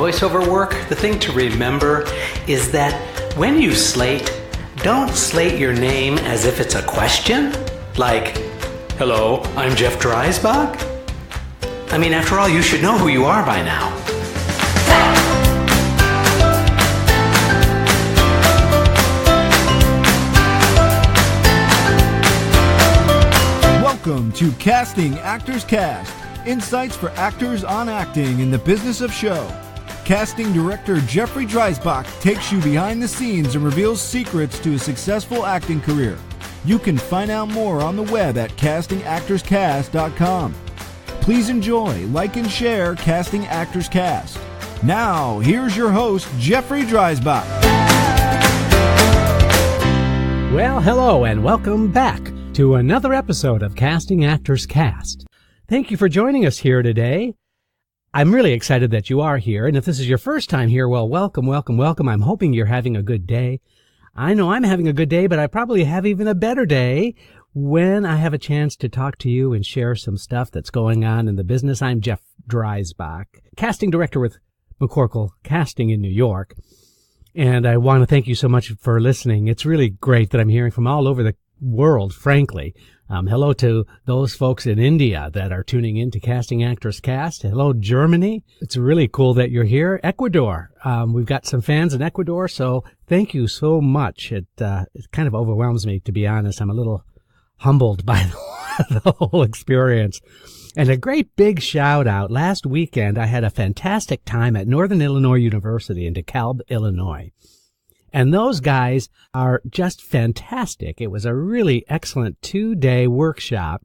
voiceover work, the thing to remember is that when you slate, don't slate your name as if it's a question. Like, hello, I'm Jeff Dreisbach? I mean, after all, you should know who you are by now. Welcome to Casting Actors Cast, insights for actors on acting in the business of show. Casting director Jeffrey Dreisbach takes you behind the scenes and reveals secrets to a successful acting career. You can find out more on the web at castingactorscast.com. Please enjoy, like, and share Casting Actors Cast. Now, here's your host, Jeffrey Dreisbach. Well, hello, and welcome back to another episode of Casting Actors Cast. Thank you for joining us here today. I'm really excited that you are here, and if this is your first time here, well, welcome, welcome, welcome. I'm hoping you're having a good day. I know I'm having a good day, but I probably have even a better day when I have a chance to talk to you and share some stuff that's going on in the business. I'm Jeff Dreisbach, casting director with McCorkle Casting in New York, and I want to thank you so much for listening. It's really great that I'm hearing from all over the world, frankly. Hello to those folks in India that are tuning in to Casting Actors Cast. Hello, Germany. It's really cool that you're here. Ecuador. We've got some fans in Ecuador, so thank you so much. It kind of overwhelms me, to be honest. I'm a little humbled by the whole experience. And a great big shout out. Last weekend, I had a fantastic time at Northern Illinois University in DeKalb, Illinois. And those guys are just fantastic. It was a really excellent 2-day workshop,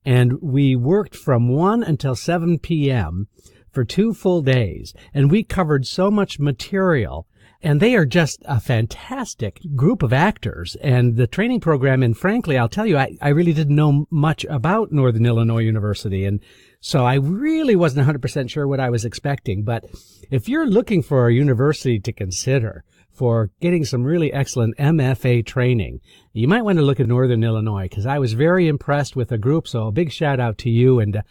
and we worked from 1 until 7 p.m. for 2 full days, and we covered so much material. And they are just a fantastic group of actors. And the training program, and frankly, I'll tell you, I really didn't know much about Northern Illinois University. And so I really wasn't 100% sure what I was expecting. But if you're looking for a university to consider for getting some really excellent MFA training, you might want to look at Northern Illinois, because I was very impressed with the group. So a big shout out to you. And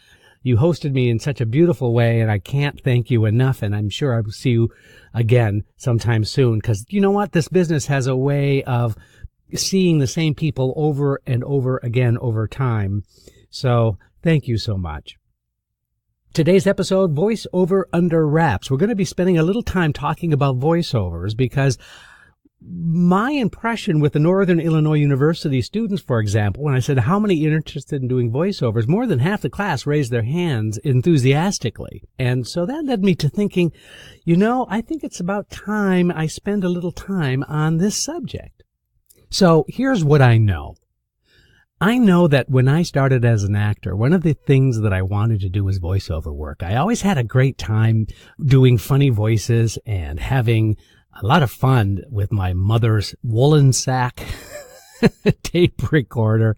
you hosted me in such a beautiful way, and I can't thank you enough. And I'm sure I will see you again sometime soon, because you know what? This business has a way of seeing the same people over and over again over time. So thank you so much. Today's episode, Voiceover Under Wraps. We're going to be spending a little time talking about voiceovers, because my impression with the Northern Illinois University students, for example, when I said how many are interested in doing voiceovers, more than half the class raised their hands enthusiastically. And so that led me to thinking, you know, I think it's about time I spend a little time on this subject. So here's what I know. I know that when I started as an actor, one of the things that I wanted to do was voiceover work. I always had a great time doing funny voices and having a lot of fun with my mother's woolen sack tape recorder.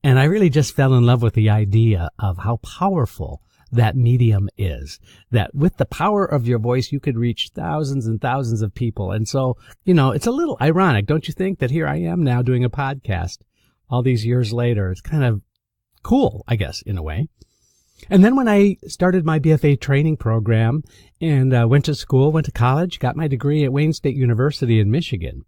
And I really just fell in love with the idea of how powerful that medium is, that with the power of your voice, you could reach thousands and thousands of people. And so, you know, it's a little ironic, don't you think, that here I am now doing a podcast all these years later. It's kind of cool, I guess, in a way. And then when I started my BFA training program and went to school, went to college, got my degree at Wayne State University in Michigan,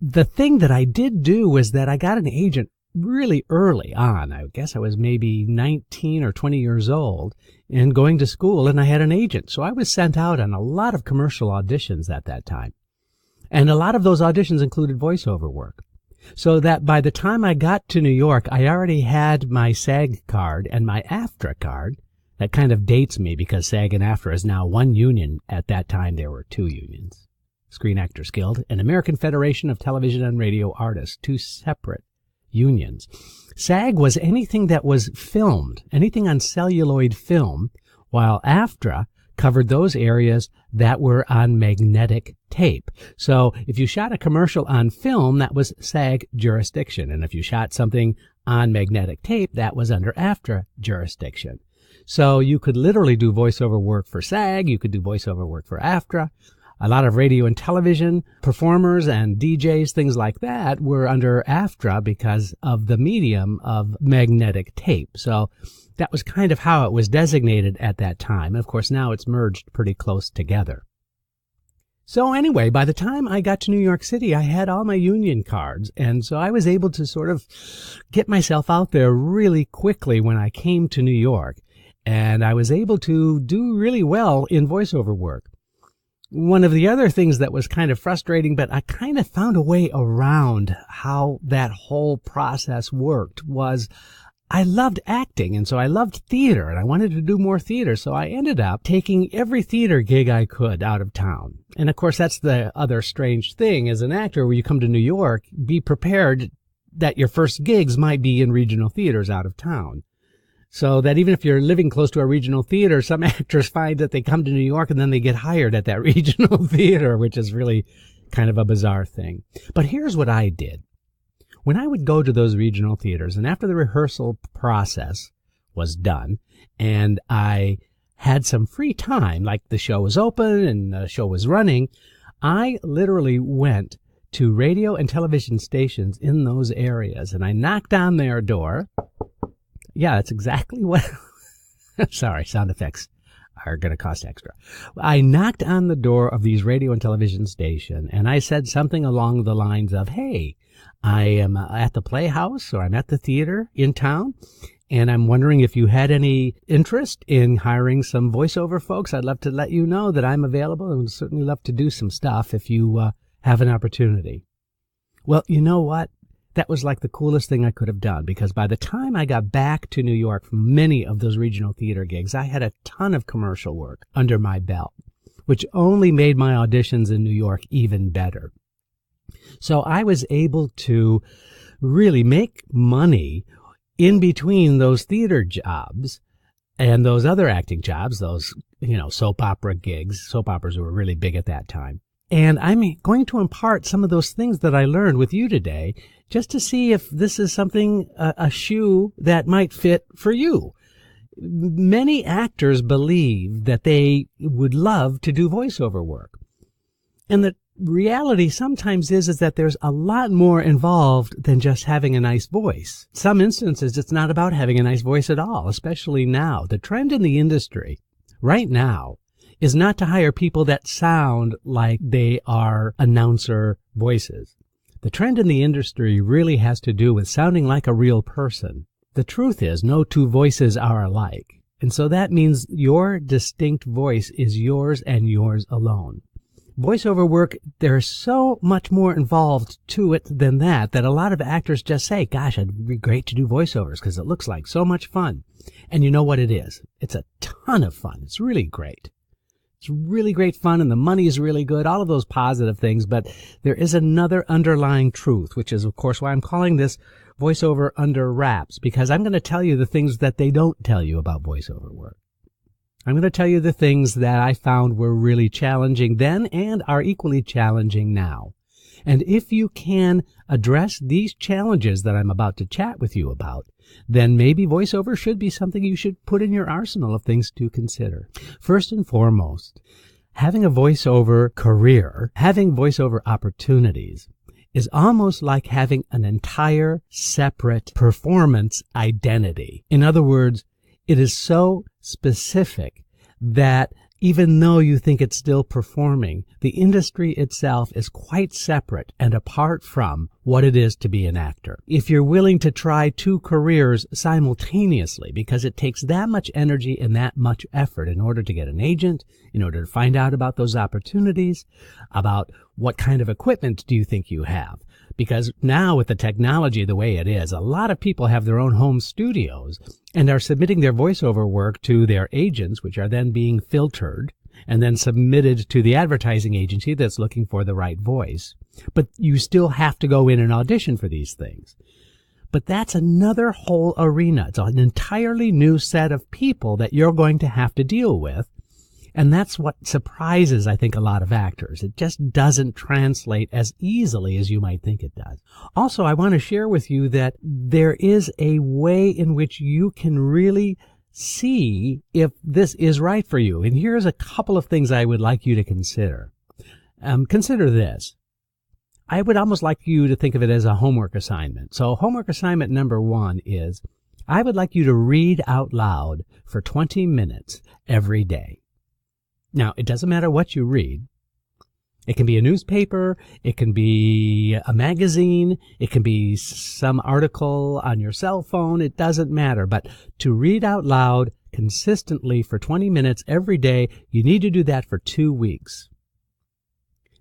the thing that I did do was that I got an agent really early on. I guess I was maybe 19 or 20 years old and going to school, and I had an agent. So I was sent out on a lot of commercial auditions at that time. And a lot of those auditions included voiceover work. So that by the time I got to New York, I already had my SAG card and my AFTRA card. That kind of dates me, because SAG and AFTRA is now one union. At that time, there were 2 unions, Screen Actors Guild and American Federation of Television and Radio Artists, 2 separate unions. SAG was anything that was filmed, anything on celluloid film, while AFTRA covered those areas that were on magnetic tape. So if you shot a commercial on film, that was SAG jurisdiction. And if you shot something on magnetic tape, that was under AFTRA jurisdiction. So you could literally do voiceover work for SAG. You could do voiceover work for AFTRA. A lot of radio and television performers and DJs, things like that, were under AFTRA because of the medium of magnetic tape. So that was kind of how it was designated at that time. Of course, now it's merged pretty close together. So anyway, by the time I got to New York City, I had all my union cards. And so I was able to sort of get myself out there really quickly when I came to New York. And I was able to do really well in voiceover work. One of the other things that was kind of frustrating, but I kind of found a way around how that whole process worked, was I loved acting, and so I loved theater, and I wanted to do more theater, so I ended up taking every theater gig I could out of town. And of course, that's the other strange thing as an actor. When you come to New York, be prepared that your first gigs might be in regional theaters out of town. So that even if you're living close to a regional theater, some actors find that they come to New York and then they get hired at that regional theater, which is really kind of a bizarre thing. But here's what I did. When I would go to those regional theaters, and after the rehearsal process was done, and I had some free time, like the show was open and the show was running, I literally went to radio and television stations in those areas, and I knocked on their door. Yeah, that's exactly what... Sorry, sound effects are going to cost extra. I knocked on the door of these radio and television station, and I said something along the lines of, hey, I am at the Playhouse, or I'm at the theater in town, and I'm wondering if you had any interest in hiring some voiceover folks. I'd love to let you know that I'm available and would certainly love to do some stuff if you have an opportunity. Well, you know what? That was like the coolest thing I could have done, because by the time I got back to New York from many of those regional theater gigs, I had a ton of commercial work under my belt, which only made my auditions in New York even better. So I was able to really make money in between those theater jobs and those other acting jobs, those, soap opera gigs. Soap operas were really big at that time. And I'm going to impart some of those things that I learned with you today, just to see if this is something, a shoe that might fit for you. Many actors believe that they would love to do voiceover work. And the reality sometimes is that there's a lot more involved than just having a nice voice. In some instances, it's not about having a nice voice at all, especially now. The trend in the industry right now is not to hire people that sound like they are announcer voices. The trend in the industry really has to do with sounding like a real person. The truth is, no two voices are alike. And so that means your distinct voice is yours and yours alone. Voiceover work, there's so much more involved to it than that a lot of actors just say, gosh, it'd be great to do voiceovers because it looks like so much fun. And you know what it is? It's a ton of fun. It's really great. It's really great fun, and the money is really good, all of those positive things. But there is another underlying truth, which is, of course, why I'm calling this voiceover under wraps, because I'm going to tell you the things that they don't tell you about voiceover work. I'm going to tell you the things that I found were really challenging then and are equally challenging now. And if you can address these challenges that I'm about to chat with you about, then maybe voiceover should be something you should put in your arsenal of things to consider. First and foremost, having a voiceover career, having voiceover opportunities, is almost like having an entire separate performance identity. In other words, it is so specific that even though you think it's still performing, the industry itself is quite separate and apart from what it is to be an actor. If you're willing to try two careers simultaneously, because it takes that much energy and that much effort in order to get an agent, in order to find out about those opportunities, about what kind of equipment do you think you have? Because now with the technology the way it is, a lot of people have their own home studios and are submitting their voiceover work to their agents, which are then being filtered and then submitted to the advertising agency that's looking for the right voice. But you still have to go in and audition for these things. But that's another whole arena. It's an entirely new set of people that you're going to have to deal with. And that's what surprises, I think, a lot of actors. It just doesn't translate as easily as you might think it does. Also, I want to share with you that there is a way in which you can really see if this is right for you. And here's a couple of things I would like you to consider. Consider this. I would almost like you to think of it as a homework assignment. So homework assignment number 1 is, I would like you to read out loud for 20 minutes every day. Now, it doesn't matter what you read. It can be a newspaper, it can be a magazine, it can be some article on your cell phone, it doesn't matter. But to read out loud consistently for 20 minutes every day, you need to do that for 2 weeks.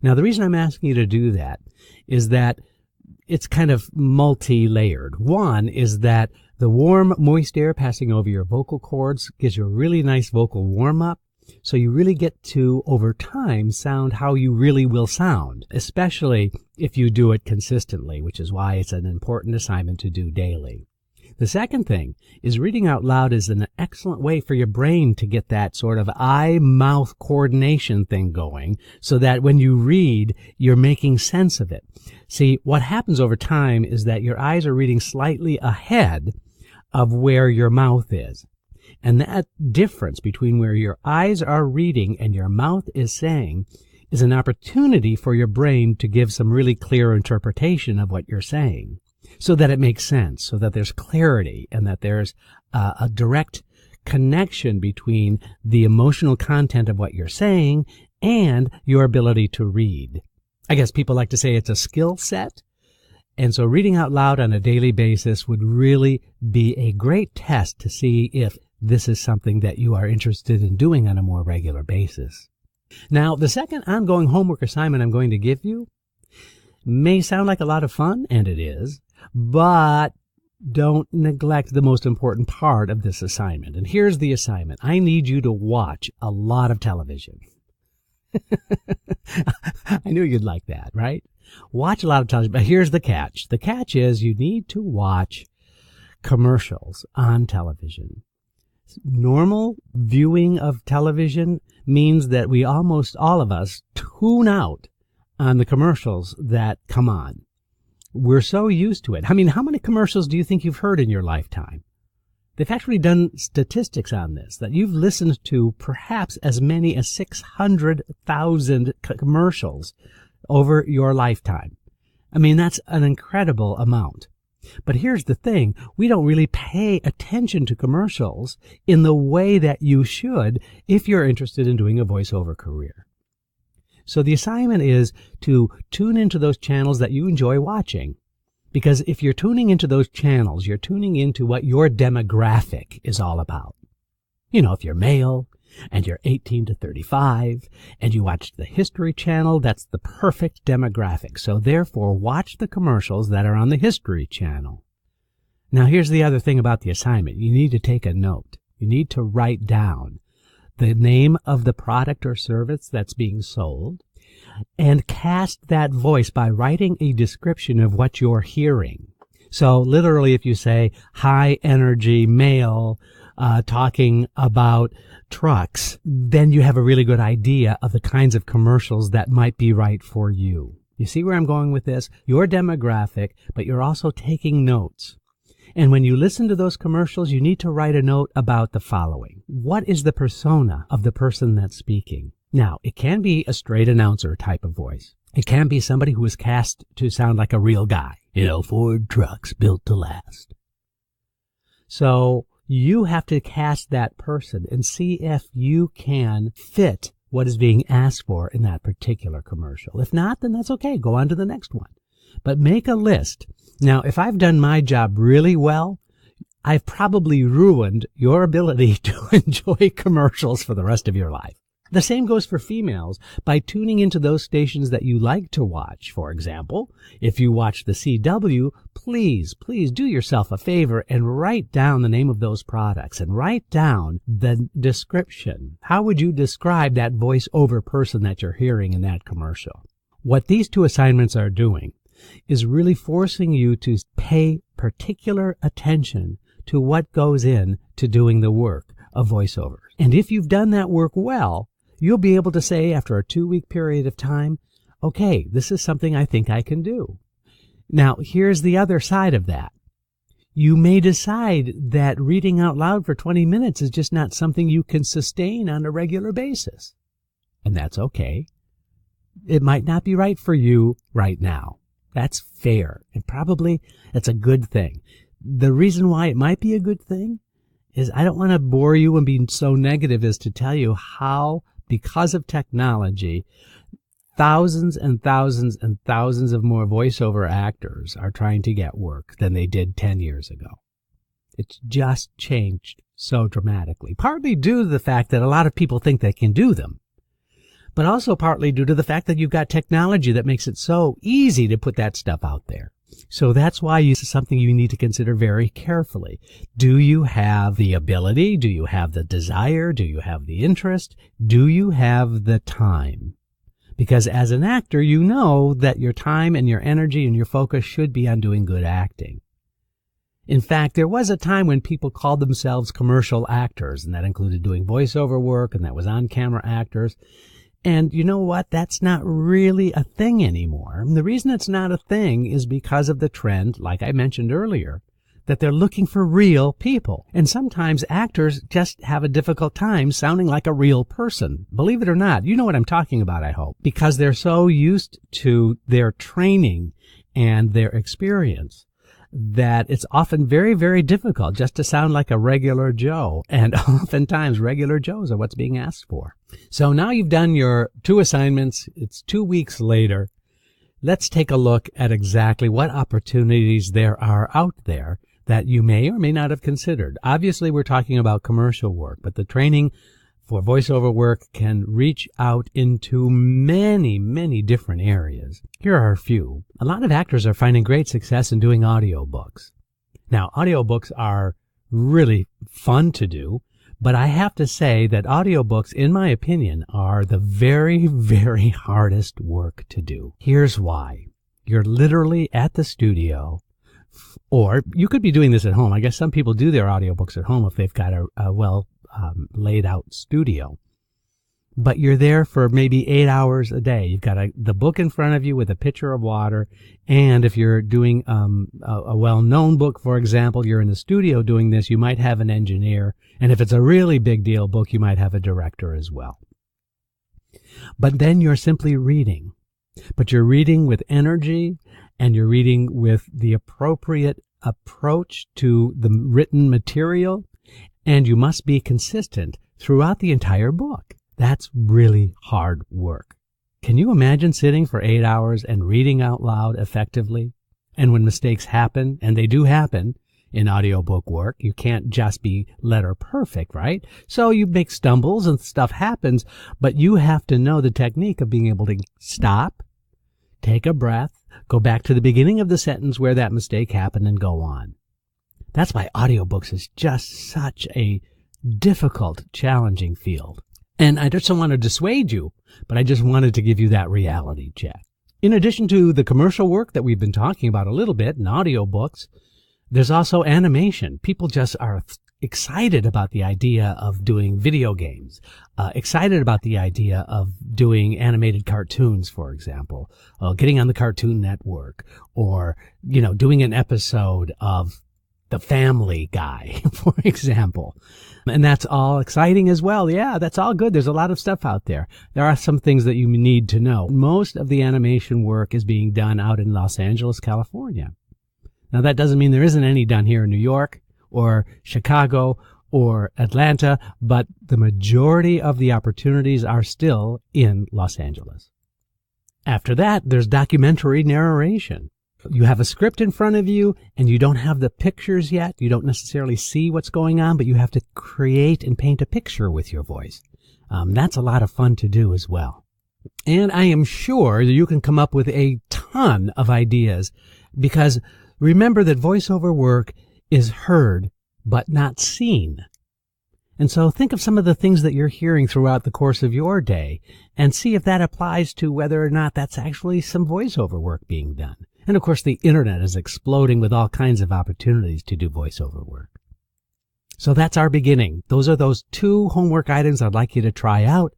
Now, the reason I'm asking you to do that is that it's kind of multi-layered. One is that the warm, moist air passing over your vocal cords gives you a really nice vocal warm-up. So you really get to, over time, sound how you really will sound, especially if you do it consistently, which is why it's an important assignment to do daily. The second thing is reading out loud is an excellent way for your brain to get that sort of eye-mouth coordination thing going so that when you read, you're making sense of it. See, what happens over time is that your eyes are reading slightly ahead of where your mouth is. And that difference between where your eyes are reading and your mouth is saying is an opportunity for your brain to give some really clear interpretation of what you're saying so that it makes sense, so that there's clarity and that there's a direct connection between the emotional content of what you're saying and your ability to read. I guess people like to say it's a skill set. And so reading out loud on a daily basis would really be a great test to see if this is something that you are interested in doing on a more regular basis. Now, the second ongoing homework assignment I'm going to give you may sound like a lot of fun, and it is, but don't neglect the most important part of this assignment. And here's the assignment. I need you to watch a lot of television. I knew you'd like that, right? Watch a lot of television, but here's the catch. The catch is you need to watch commercials on television. Normal viewing of television means that we almost all of us tune out on the commercials that come on. We're so used to it. I mean, how many commercials do you think you've heard in your lifetime? They've actually done statistics on this, that you've listened to perhaps as many as 600,000 commercials over your lifetime. I mean, that's an incredible amount. But here's the thing, we don't really pay attention to commercials in the way that you should if you're interested in doing a voiceover career. So the assignment is to tune into those channels that you enjoy watching. Because if you're tuning into those channels, you're tuning into what your demographic is all about. You know, if you're male and you're 18 to 35 and you watch the History Channel, that's the perfect demographic. So therefore, watch the commercials that are on the History Channel. Now, here's the other thing about the assignment. You need to take a note. You need to write down the name of the product or service that's being sold and cast that voice by writing a description of what you're hearing. So literally, if you say high energy male talking about trucks, then you have a really good idea of the kinds of commercials that might be right for you. You see where I'm going with this? Your demographic, but you're also taking notes. And when you listen to those commercials, you need to write a note about the following. What is the persona of the person that's speaking? Now, it can be a straight announcer type of voice. It can be somebody who is cast to sound like a real guy. You know, Ford trucks built to last. So you have to cast that person and see if you can fit what is being asked for in that particular commercial. If not, then that's okay. Go on to the next one. But make a list. Now, if I've done my job really well, I've probably ruined your ability to enjoy commercials for the rest of your life. The same goes for females. By tuning into those stations that you like to watch, for example, if you watch the CW, please do yourself a favor and write down the name of those products and write down the description. How would you describe that voice-over person that you're hearing in that commercial? What these two assignments are doing is really forcing you to pay particular attention to what goes in to doing the work of voiceover. And if you've done that work well, you'll be able to say after a 2-week period of time, okay, this is something I think I can do. Now, here's the other side of that. You may decide that reading out loud for 20 minutes is just not something you can sustain on a regular basis. And that's okay. it might not be right for you right now. That's fair. And probably it's a good thing. The reason why it might be a good thing is I don't want to bore you and be so negative as to tell you how, because of technology, thousands and thousands and thousands of more voiceover actors are trying to get work than they did 10 years ago. It's just changed so dramatically, partly due to the fact that a lot of people think they can do them, but also partly due to the fact that you've got technology that makes it so easy to put that stuff out there. So that's why this is something you need to consider very carefully. Do you have the ability? Do you have the desire? Do you have the interest? Do you have the time? Because as an actor, you know that your time and your energy and your focus should be on doing good acting. In fact, there was a time when people called themselves commercial actors, and that included doing voiceover work, and that was on-camera actors. And you know what? That's not really a thing anymore. And the reason it's not a thing is because of the trend, like I mentioned earlier, that they're looking for real people. And sometimes actors just have a difficult time sounding like a real person. Believe it or not, you know what I'm talking about, I hope, because they're so used to their training and their experience that it's often very, very difficult just to sound like a regular Joe. And oftentimes regular Joes are what's being asked for. So now you've done your 2 assignments. It's 2 weeks later. Let's take a look at exactly what opportunities there are out there that you may or may not have considered. Obviously, we're talking about commercial work, but the training for voiceover work can reach out into many, many different areas. Here are a few. A lot of actors are finding great success in doing audiobooks. Now, audiobooks are really fun to do, but I have to say that audiobooks, in my opinion, are the very, very hardest work to do. Here's why. You're literally at the studio, or you could be doing this at home. I guess some people do their audiobooks at home if they've got a laid out studio. But you're there for maybe 8 hours a day. You've got the book in front of you with a pitcher of water. And if you're doing a well-known book, for example, you're in the studio doing this, you might have an engineer. And if it's a really big deal book, you might have a director as well. But then you're simply reading. But you're reading with energy, and you're reading with the appropriate approach to the written material. And you must be consistent throughout the entire book. That's really hard work. Can you imagine sitting for 8 hours and reading out loud effectively? And when mistakes happen, and they do happen in audiobook work, you can't just be letter perfect, right? So you make stumbles and stuff happens, but you have to know the technique of being able to stop, take a breath, go back to the beginning of the sentence where that mistake happened, and go on. That's why audiobooks is just such a difficult, challenging field. And I just don't want to dissuade you, but I just wanted to give you that reality check. In addition to the commercial work that we've been talking about a little bit in audiobooks, there's also animation. People just are excited about the idea of doing video games, excited about the idea of doing animated cartoons, for example, getting on the Cartoon Network, or, doing an episode of The Family Guy, for example. And that's all exciting as well. Yeah, that's all good. There's a lot of stuff out there. There are some things that you need to know. Most of the animation work is being done out in Los Angeles, California. Now, that doesn't mean there isn't any done here in New York or Chicago or Atlanta, but the majority of the opportunities are still in Los Angeles. After that, there's documentary narration. You have a script in front of you, and you don't have the pictures yet. You don't necessarily see what's going on, but you have to create and paint a picture with your voice. That's a lot of fun to do as well. And I am sure that you can come up with a ton of ideas, because remember that voiceover work is heard but not seen. And so think of some of the things that you're hearing throughout the course of your day and see if that applies to whether or not that's actually some voiceover work being done. And of course, the internet is exploding with all kinds of opportunities to do voiceover work. So that's our beginning. Those are those 2 homework items I'd like you to try out.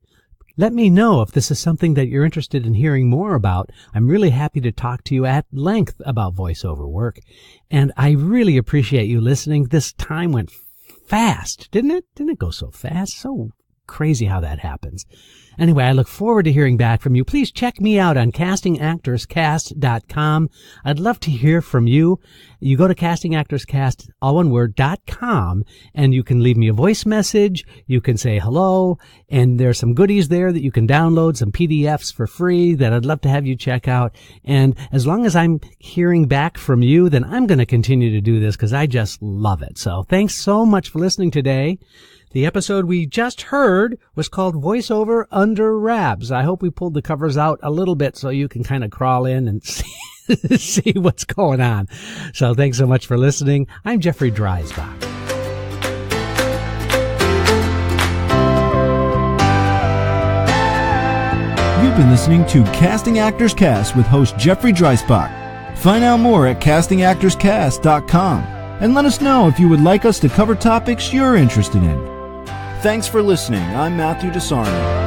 Let me know if this is something that you're interested in hearing more about. I'm really happy to talk to you at length about voiceover work. And I really appreciate you listening. This time went fast, didn't it? Didn't it go so fast? So crazy how that happens. Anyway, I look forward to hearing back from you. Please check me out on castingactorscast.com. I'd love to hear from you. You go to castingactorscast, all one word, .com, and you can leave me a voice message. You can say hello, and there's some goodies there that you can download, some PDFs for free that I'd love to have you check out. And as long as I'm hearing back from you, then I'm going to continue to do this because I just love it. So thanks so much for listening today. The episode we just heard was called Voiceover Under Wraps. I hope we pulled the covers out a little bit so you can kind of crawl in and see what's going on. So thanks so much for listening. I'm Jeffrey Dreisbach. You've been listening to Casting Actors Cast with host Jeffrey Dreisbach. Find out more at castingactorscast.com and let us know if you would like us to cover topics you're interested in. Thanks for listening. I'm Matthew DeSarno.